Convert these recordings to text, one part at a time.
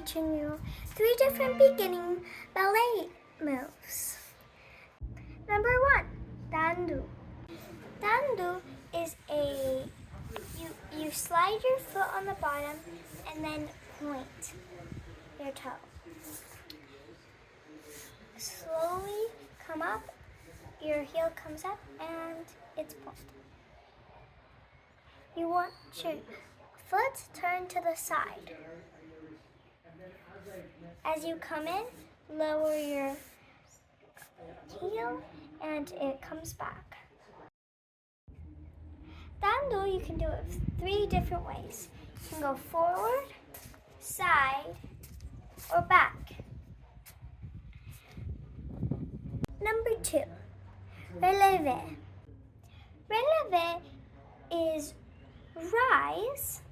teaching you 3 different beginning ballet moves. Number 1, tendu. Tendu is you slide your foot on the bottom and then point your toe. Slowly come up, your heel comes up and it's pointed. You want your foot turned to the side. As you come in, lower your heel and it comes back. Tendu, you can do it 3 different ways. You can go forward, side, or back. Number 2, releve. Releve is rise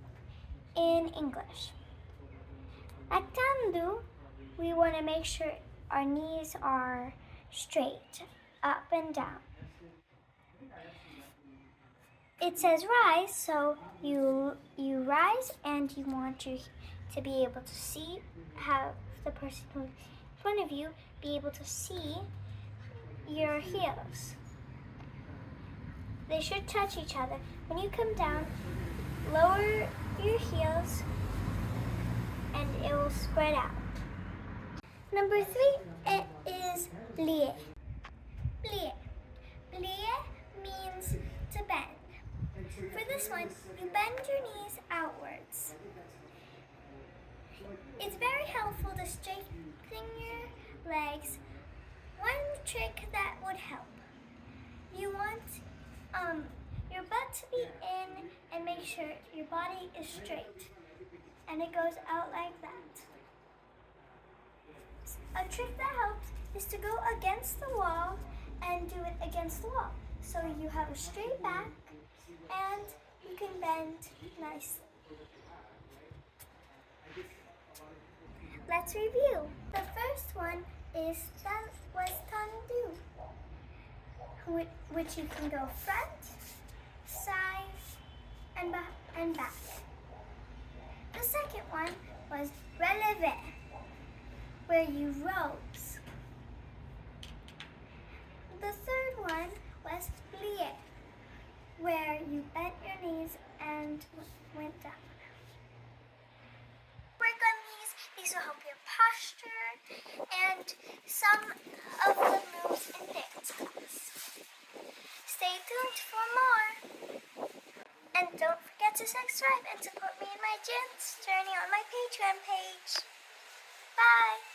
in English. Like tendu, we want to make sure our knees are straight, up and down. It says rise, so you rise and you want to be able to see, have the person who's in front of you be able to see your heels. They should touch each other. When you come down, lower your heels and it will spread out. Number 3, it is plie. Plie. Plie means to bend. For this one, you bend your knees outwards. It's very helpful to straighten your legs. One trick that would help. You want your butt to be in and make sure your body is straight. And it goes out like that. A trick that helps is to go against the wall and do it against the wall. So you have a straight back and you can bend nicely. Let's review. The first one was tendu, which you can go front, side, and back. The second one was releve, where you rose. The third one was plie, where you bent your knees and went down. Work on these will help your posture and some of the moves in dance class. Stay tuned for more. And don't forget to subscribe and support me in my dance journey on my Patreon page. Bye!